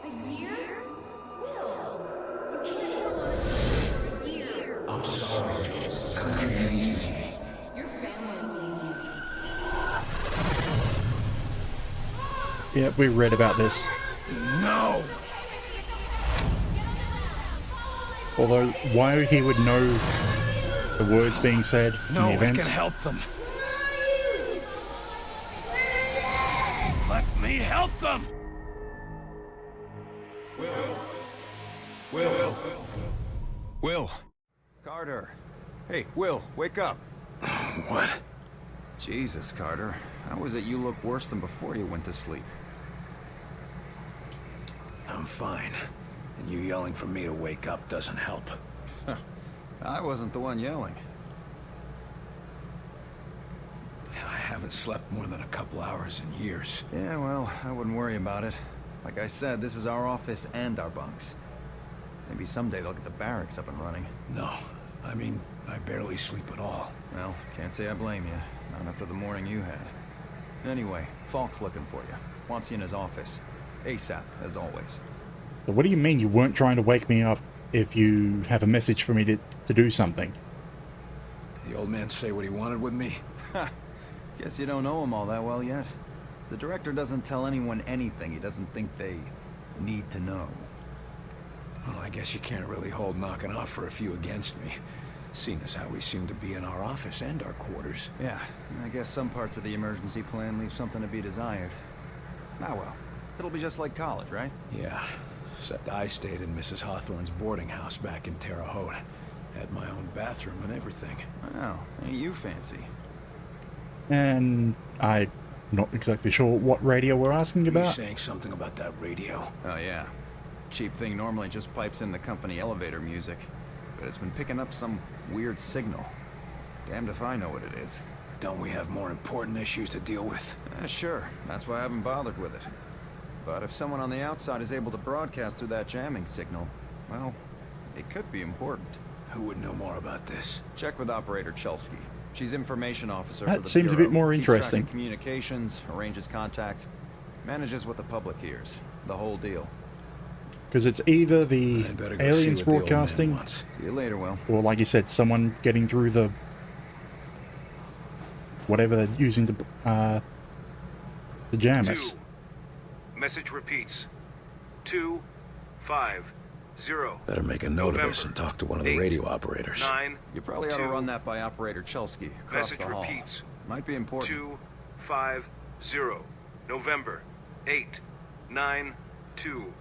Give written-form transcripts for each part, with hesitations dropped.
A year? Will, you can't go on a mission for a year. I'm sorry, Jules. The country needs me. Your family needs you. Yeah, we read about this. No! Although, why he would know the words being said in No, the we events. can help them. Let me help them! Will. Carter. Hey, Will, wake up. What? Jesus, Carter. How is it you look worse than before you went to sleep? I'm fine. And you yelling for me to wake up doesn't help. I wasn't the one yelling. I haven't slept more than a couple hours in years. Yeah, well, I wouldn't worry about it. Like I said, this is our office and our bunks. Maybe someday they'll get the barracks up and running. No, I mean, I barely sleep at all. Well, can't say I blame you. Not after the morning you had. Anyway, Falk's looking for you. Wants you in his office. ASAP, as always. But what do you mean you weren't trying to wake me up if you have a message for me to do something? The old man say what he wanted with me? Ha! Guess you don't know him all that well yet. The director doesn't tell anyone anything he doesn't think they need to know. Well, I guess you can't really hold knocking off for a few against me, seeing as how we seem to be in our office and our quarters. Yeah, I guess some parts of the emergency plan leave something to be desired. Ah well, it'll be just like college, right? Yeah, except I stayed in Mrs. Hawthorne's boarding house back in Terre Haute. Had my own bathroom and everything. Wow, ain't you fancy? And I'm not exactly sure what radio we're asking You about. saying something about that radio? Oh yeah. Cheap thing normally just pipes in the company elevator music, but it's been picking up some weird signal. Damned if I know what it is. Don't we have more important issues to deal with? Sure, that's why I haven't bothered with it. But if someone on the outside is able to broadcast through that jamming signal, well, it could be important. Who would know more about this? Check with Operator Chelsky. She's information officer That for the seems a Bureau. bit more Keeps track of interesting. communications, arranges contacts, manages what the public hears. The whole deal. Because it's either the I'd better go aliens see what the old man broadcasting, wants. See you later, Will. or like you said, someone getting through the whatever they're using to jam us. 2. Message repeats. 2, 5, 0. Better make a note of this November, and talk to one of the 8, radio operators. 9. You probably ought to 2, run that by Operator Chelsky across Message the hall. repeats. Might be important. 2, 5, 0. November 8, 9, 2.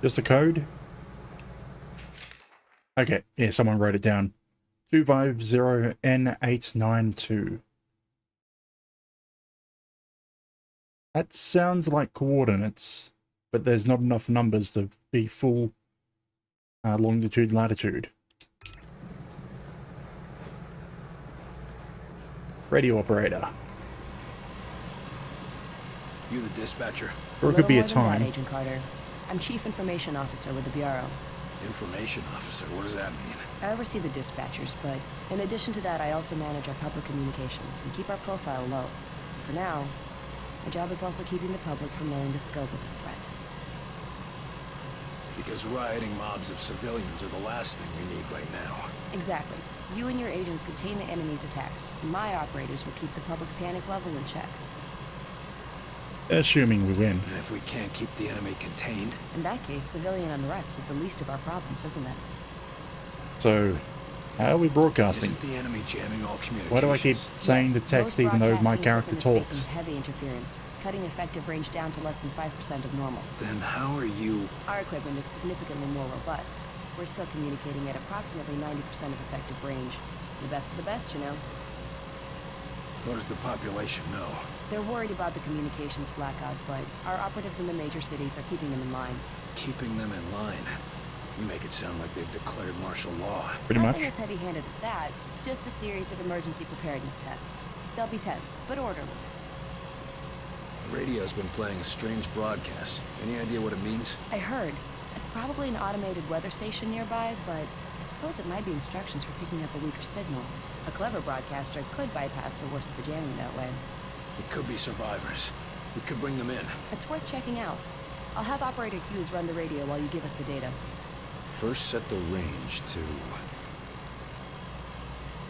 Just a code? Okay, yeah, someone wrote it down. 250N892. That sounds like coordinates, but there's not enough numbers to be full longitude, latitude. Radio operator. You the dispatcher? Or it could be a little more than time. that, Agent Carter. I'm Chief Information Officer with the Bureau. Information officer, what does that mean? I oversee the dispatchers, but in addition to that, I also manage our public communications and keep our profile low. For now, my job is also keeping the public from knowing the scope of the threat. Because rioting mobs of civilians are the last thing we need right now. Exactly. You and your agents contain the enemy's attacks, and my operators will keep the public panic level in check. Assuming we win. And if we can't keep the enemy contained, In that case, civilian unrest is the least of our problems, isn't it? So, how are we broadcasting? isn't the enemy jamming all communications? Why do I keep saying the Yes, text most even though my broadcasting character equipment is talks? facing heavy interference, cutting effective range down to less than 5% of normal. Then how are you... Our equipment is significantly more robust. We're still communicating at approximately 90% of effective range. The best of the best, you know. What does the population know? They're worried about the communications blackout, but our operatives in the major cities are keeping them in line. Keeping them in line. You make it sound like they've declared martial law. Pretty much. Nothing as heavy-handed as that. Just a series of emergency preparedness tests. They'll be tense, but orderly. The radio's been playing a strange broadcast. Any idea what it means? I heard. It's probably an automated weather station nearby, but I suppose it might be instructions for picking up a weaker signal. A clever broadcaster could bypass the worst of the jamming that way. It could be survivors. We could bring them in. It's worth checking out. I'll have Operator Hughes run the radio while you give us the data. First, set the range to...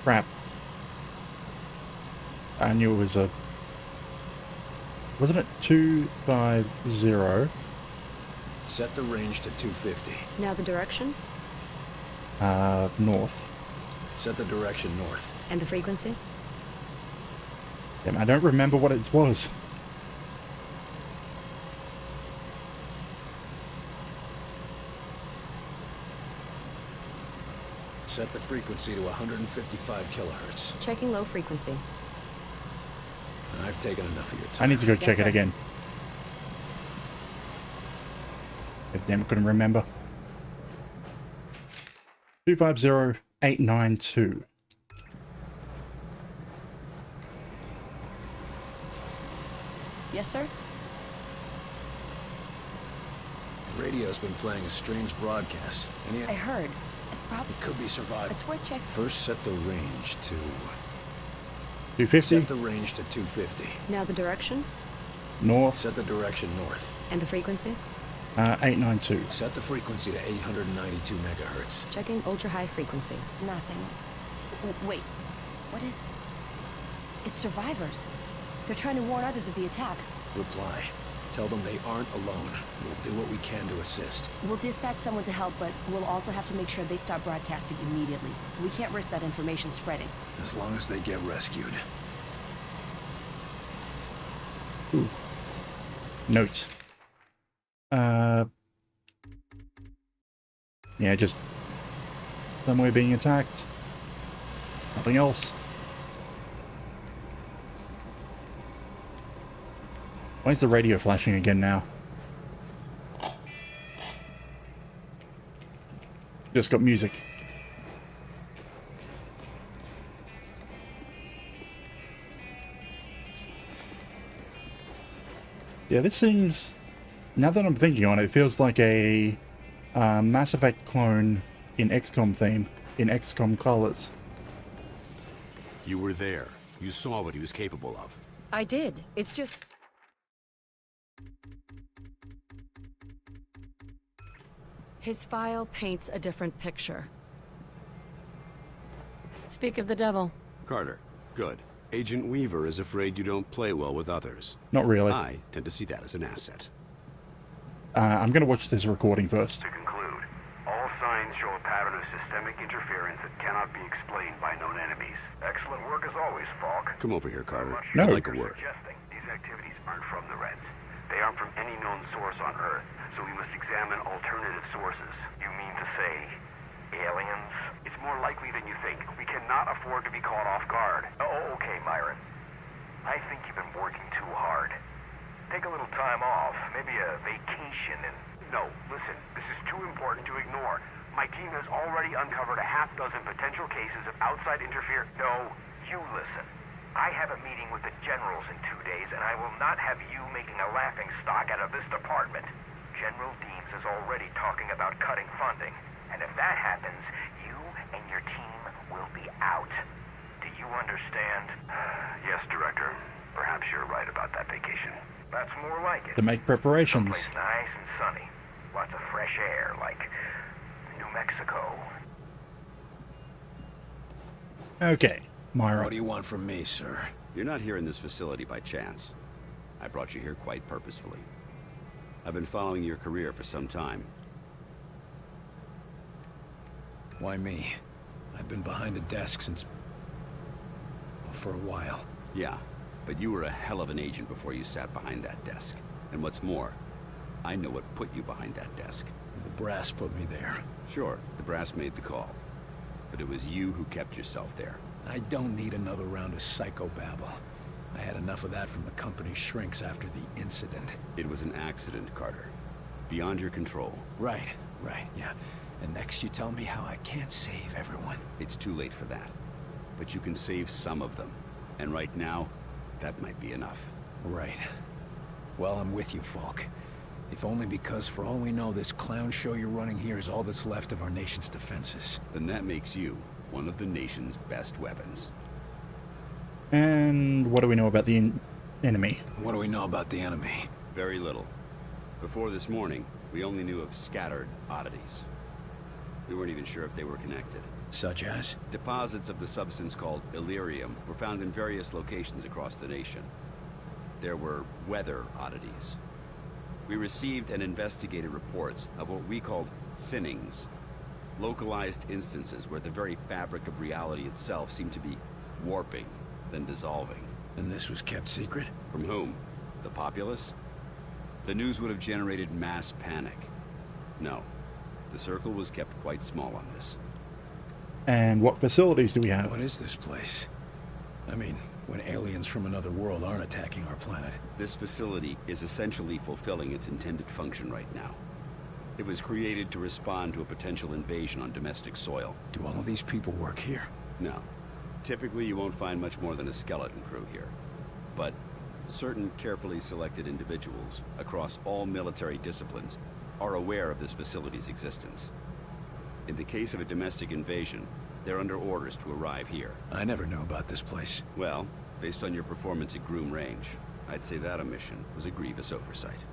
Crap. I knew it was a... Wasn't it 250? Set the range to 250. Now the direction? North. Set the direction north. And the frequency? Damn, I don't remember what it was. Set the frequency to 155 kilohertz. Checking low frequency. I've taken enough of your time. I need to go check sir. it again. God damn, I couldn't remember. 250892. Yes, sir? The radio's been playing a strange broadcast. I heard. It's probably... It could be survived. It's worth checking. First, set the range to... 250? Set the range to 250. Now the direction? North. Set the direction north. And the frequency? 892. Set the frequency to 892 megahertz. Checking ultra-high frequency. Nothing. Wait. What is... It's survivors. They're trying to warn others of the attack. Reply. Tell them they aren't alone. We'll do what we can to assist. We'll dispatch someone to help, but we'll also have to make sure they stop broadcasting immediately. We can't risk that information spreading. As long as they get rescued. Ooh. Notes. Yeah, just somewhere being attacked. Nothing else. Why is the radio flashing again now? Just got music. Yeah, this seems... Now that I'm thinking on it, it feels like a Mass Effect clone in XCOM theme, in XCOM colors. You were there. You saw what he was capable of. I did. It's just... His file paints a different picture. Speak of the devil. Carter, good. Agent Weaver is afraid you don't play well with others. Not really. I tend to see that as an asset. I'm going to watch this recording first. To conclude, all signs show a pattern of systemic interference that cannot be explained by known enemies. Excellent work as always, Falk. Come over here, Carter. No. I'd like a word. Suggesting these activities aren't from the Reds. They aren't from any known source on Earth, so we must examine alternative sources. You mean to say aliens? It's more likely than you think. We cannot afford to be caught off guard. Oh, okay, Myron. I think you've been working too hard. Take a little time off, maybe a vacation and... No, listen, this is too important to ignore. My team has already uncovered a half dozen potential cases of outside interference. No, you listen. I have a meeting with the generals in 2 days, and I will not have you making a laughing stock out of this department. General Deems is already talking about cutting funding, and if that happens, you and your team will be out. Do you understand? Yes, Director. Perhaps you're right about that vacation. That's more like it. To make preparations. Someplace nice and sunny. Lots of fresh air, like New Mexico. Okay, Myra. What do you want from me, sir? You're not here in this facility by chance. I brought you here quite purposefully. I've been following your career for some time. Why me? I've been behind a desk since... well, for a while. Yeah, but you were a hell of an agent before you sat behind that desk. And what's more, I know what put you behind that desk. The brass put me there. Sure, the brass made the call. But it was you who kept yourself there. I don't need another round of psychobabble. I had enough of that from the company's shrinks after the incident. It was an accident, Carter. Beyond your control. Right, yeah. And next you tell me how I can't save everyone. It's too late for that. But you can save some of them. And right now, that might be enough. Right. Well, I'm with you, Falk. If only because, for all we know, this clown show you're running here is all that's left of our nation's defenses. Then that makes you one of the nation's best weapons. And what do we know about the enemy. What do we know about the enemy? Very little. Before this morning, we only knew of scattered oddities. We weren't even sure if they were connected. Such as? Deposits of the substance called Illyrium were found in various locations across the nation. There were weather oddities. We received and investigated reports of what we called thinnings. Localized instances where the very fabric of reality itself seemed to be warping, then dissolving. And this was kept secret? From whom? The populace? The news would have generated mass panic. No. The circle was kept quite small on this. And what facilities do we have? What is this place? I mean, when aliens from another world aren't attacking our planet. This facility is essentially fulfilling its intended function right now. It was created to respond to a potential invasion on domestic soil. Do all of these people work here? No. Typically, you won't find much more than a skeleton crew here. But certain carefully selected individuals across all military disciplines are aware of this facility's existence. In the case of a domestic invasion, they're under orders to arrive here. I never knew about this place. Well, based on your performance at Groom Range, I'd say that omission was a grievous oversight.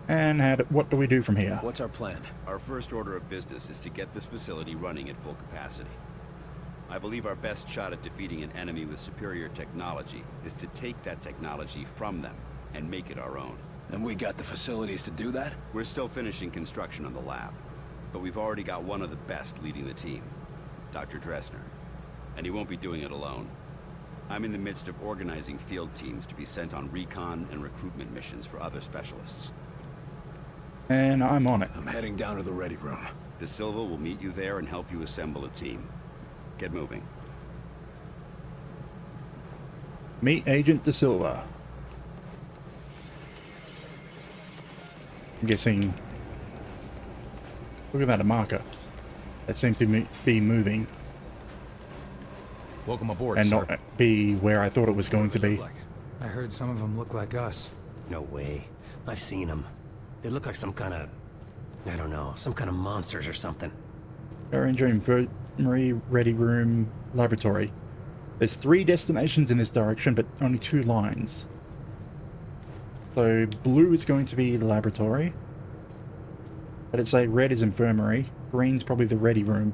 And what do we do from here? What's our plan? Our first order of business is to get this facility running at full capacity. I believe our best shot at defeating an enemy with superior technology is to take that technology from them and make it our own. And we got the facilities to do that? We're still finishing construction on the lab, but we've already got one of the best leading the team, Dr. Dresner. And he won't be doing it alone. I'm in the midst of organizing field teams to be sent on recon and recruitment missions for other specialists. And I'm on it. I'm heading down to the ready room. De Silva will meet you there and help you assemble a team. Get moving. Meet Agent De Silva. I'm guessing... Look at that, a marker. That seemed to be moving. Welcome aboard, And sir. not be where I thought it was going to be. I heard some of them look like us. No way. I've seen them. They look like some kind of... I don't know, some kind of monsters or something. Ranger Infirmary, Ready Room, Laboratory. There's 3 destinations in this direction, but only 2 lines. So blue is going to be the laboratory. But it's a red is infirmary. Green's probably the ready room.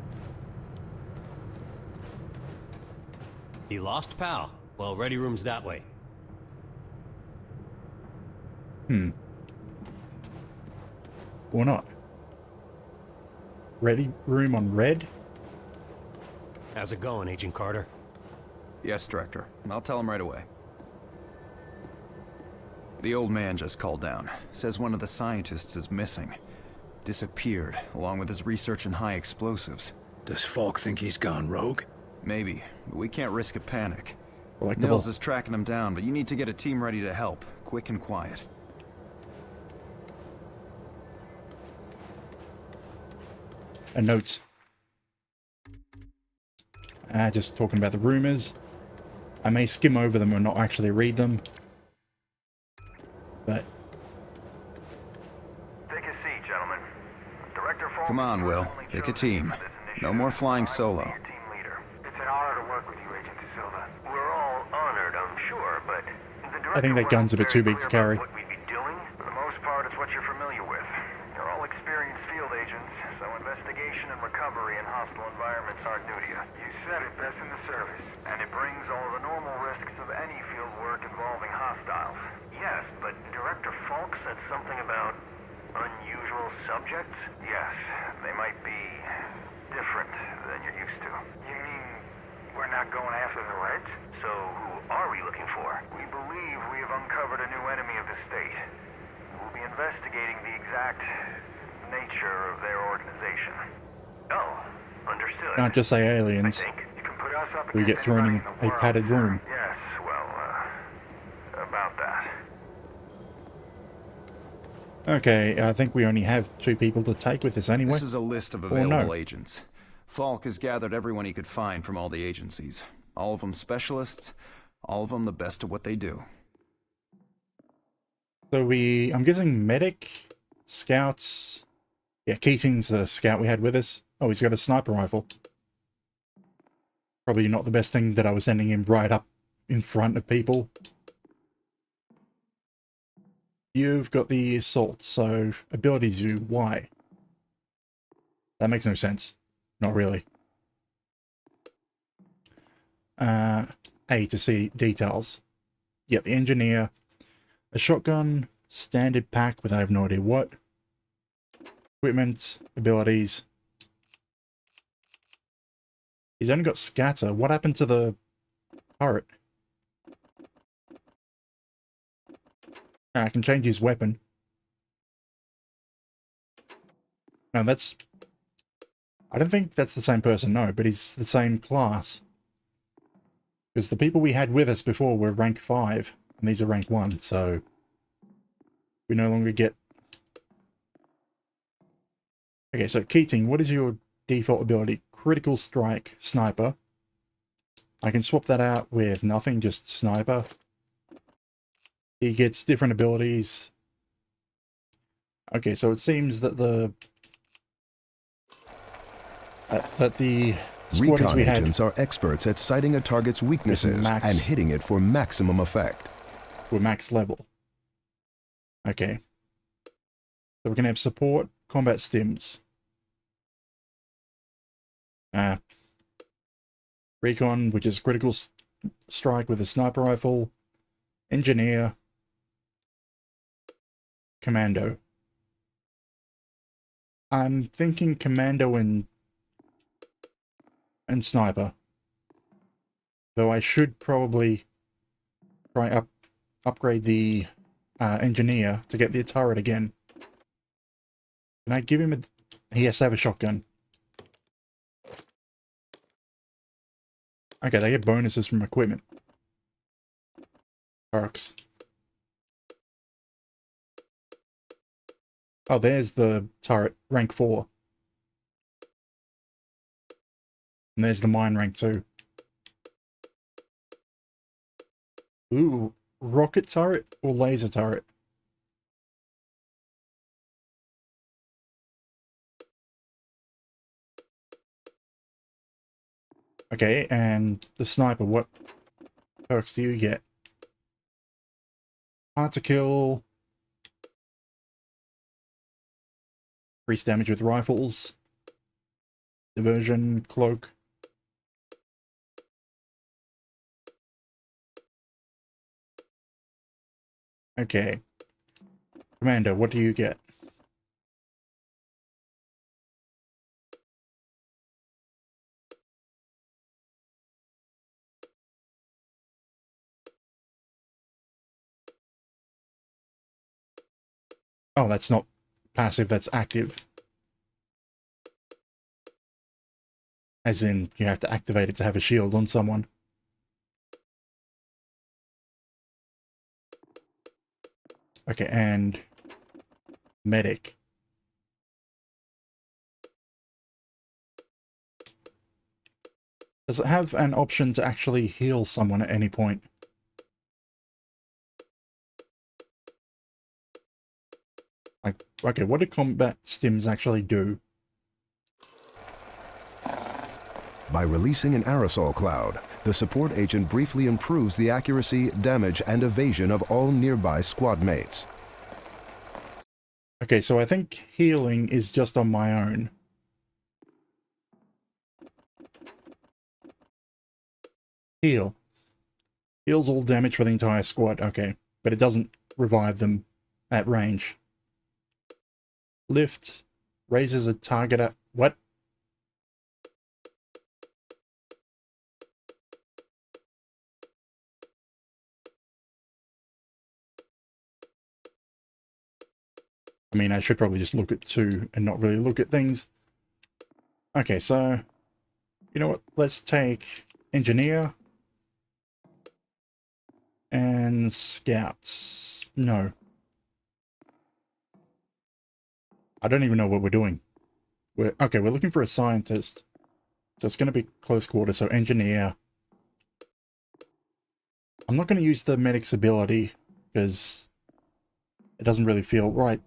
You lost, pal? Well, ready room's that way. Or not. Ready room on red? How's it going, Agent Carter? Yes, Director. I'll tell him right away. The old man just called down. Says one of the scientists is missing. Disappeared, along with his research in high explosives. Does Falk think he's gone rogue? Maybe, but we can't risk a panic. Collectible. Nils is tracking him down, but you need to get a team ready to help. Quick and quiet. A note. Just talking about the rumors. I may skim over them or not actually read them. But... Take a seat, gentlemen. Director Falk. Come on, Will. Pick a team. No more flying solo. It's an honor to work with you, Agent De Silva. We're all honored, I'm sure, but I think that gun's a bit too big to carry. what we'd be doing, for the most part, it's what you're familiar with. You're all experienced field agents, so investigation and recovery in hostile environments aren't new to you. You said it best in the service, and it brings all the normal risks of any field work involving hostiles. Yes, but Director Falk said something about unusual subjects? Yes, they might be different than you're used to. You mean we're not going after the Reds? So who are we looking for? We believe we have uncovered a new enemy of the state. We'll be investigating the exact nature of their organization. Oh, understood. Can't just say I aliens. think you can put us up We get against thrown in anybody the a world. padded room. Yes, well, about that. Okay, I think we only have 2 people to take with us anyway. This is a list of Or available no. agents. Falk has gathered everyone he could find from all the agencies. All of them specialists, all of them the best at what they do. So I'm guessing medic, scouts. Yeah, Keating's the scout we had with us. Oh, he's got a sniper rifle. Probably not the best thing that I was sending him right up in front of people. You've got the assault, so abilities you. Why? That makes no sense. Not really. A to see details. Yeah, the engineer. A shotgun, standard pack with I have no idea what. Equipment, abilities. He's only got scatter. What happened to the turret? I can change his weapon. No, that's... I don't think that's the same person, no, but he's the same class. Because the people we had with us before were rank 5, and these are rank 1, so... we no longer get... Okay, so Keating, what is your default ability? Critical Strike, Sniper. I can swap that out with nothing, just Sniper. He gets different abilities. Okay, so it seems that the squaddies Recon we had agents are experts at citing a target's weaknesses and hitting it for maximum effect. were max level. Okay. So we're going to have support, combat stims. Recon, which is critical strike with a sniper rifle. Engineer. Commando. I'm thinking commando and sniper. Though I should probably try upgrade the engineer to get the turret again. Can I give him a... he has to have a shotgun. Okay, they get bonuses from equipment. Perks. Oh, there's the turret, rank 4. And there's the mine, rank 2. Ooh, rocket turret or laser turret? Okay, and the sniper, what perks do you get? Hard to kill. Increased damage with rifles. Diversion, cloak. Okay. Commander, what do you get? Oh, that's not passive, that's active. As in, you have to activate it to have a shield on someone. Okay, and... medic. Does it have an option to actually heal someone at any point? Like, okay, what do combat stims actually do? By releasing an aerosol cloud, the support agent briefly improves the accuracy, damage, and evasion of all nearby squad mates. Okay, so I think healing is just on my own. Heal. Heals all damage for the entire squad, okay. But it doesn't revive them at range. Lift. Raises a target up. What? I mean, I should probably just look at 2 and not really look at things. Okay, so... you know what? Let's take Engineer. And Scouts. No. I don't even know what we're doing. We're looking for a scientist. So it's going to be close quarters, so Engineer. I'm not going to use the medic's ability, because it doesn't really feel right.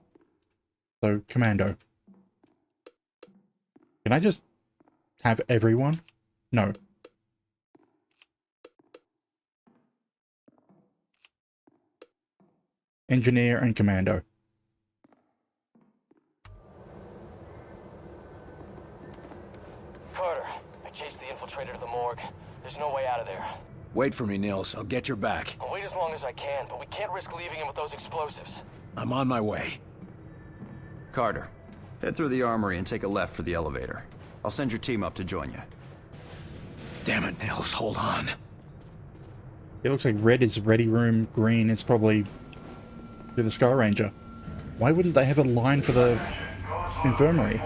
So, Commando. Can I just have everyone? No. Engineer and Commando. Carter, I chased the Infiltrated to the morgue. There's no way out of there. Wait for me, Nils. I'll get your back. I'll wait as long as I can, but we can't risk leaving him with those explosives. I'm on my way. Carter, head through the armory and take a left for the elevator. I'll send your team up to join you. Damn it, Nils. Hold on. It looks like red is ready room, green is probably to the Sky Ranger. Why wouldn't they have a line for the infirmary?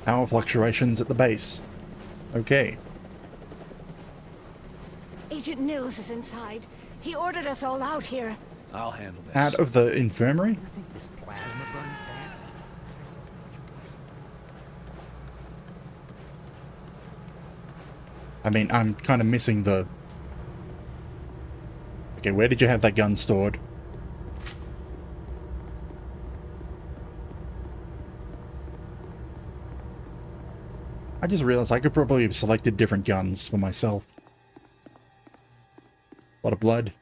Power fluctuations at the base. Okay. Agent Nils is inside. He ordered us all out here. I'll handle this. Out of the infirmary? You think this plasma burns bad? I mean, I'm kind of missing the... Okay, where did you have that gun stored? I just realized I could probably have selected different guns for myself. A lot of blood.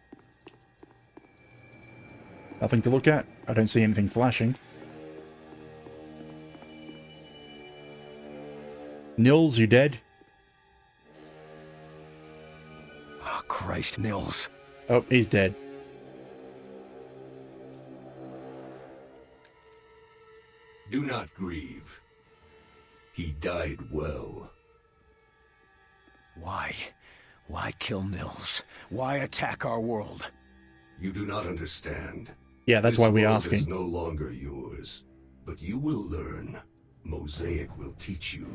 Nothing to look at. I don't see anything flashing. Nils, you dead? Oh, Christ, Nils. Oh, he's dead. Do not grieve. He died well. Why? Why kill Nils? Why attack our world? You do not understand. Yeah, that's why we're asking. This world is no longer yours, but you will learn. Mosaic will teach you.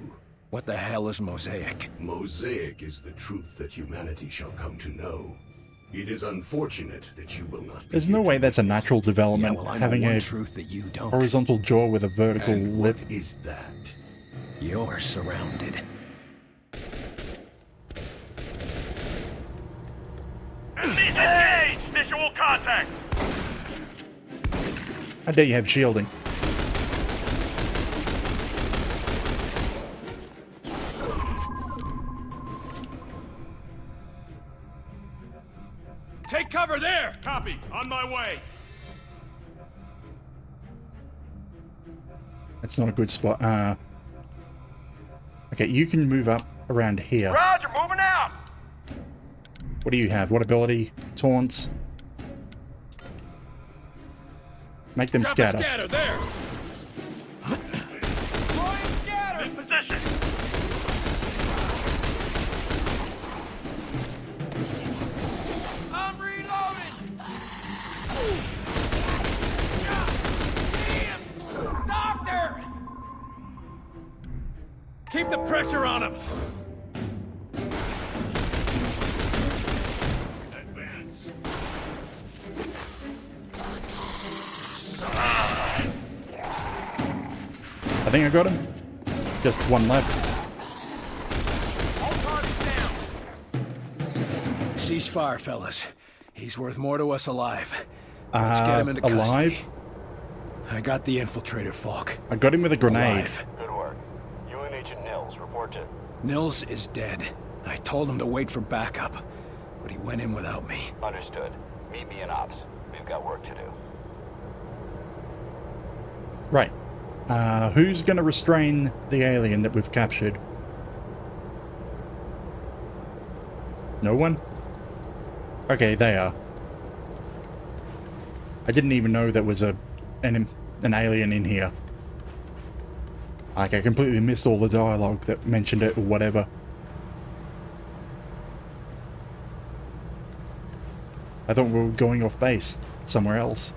What the hell is Mosaic? Mosaic is the truth that humanity shall come to know. It is unfortunate that you will not be. There's no way that's a natural development, Yeah, well, I having know one a truth that you don't. horizontal jaw with a vertical And lip. what is that? You're surrounded. Engage! Visual contact! How dare you have shielding? Take cover there! Copy. On my way. That's not a good spot. Okay, you can move up around here. Roger, moving out! What do you have? What ability? Taunts? Make them scatter. Scatter there! Scatter! In position! I'm reloading! Damn! Doctor! Keep the pressure on him! Advance. I think I got him. Just one left. All targets down. Ceasefire, fellas. He's worth more to us alive. Let's get him into alive? custody. I got the infiltrator, Falk. I got him with a grenade. Alive. Good work. You and Agent Nils, report to... Nils is dead. I told him to wait for backup, but he went in without me. Understood. Meet me in Ops. We've got work to do. Right. Who's gonna restrain the alien that we've captured? No one? Okay, they are. I didn't even know there was an alien in here. Like, I completely missed all the dialogue that mentioned it or whatever. I thought we were going off base somewhere else.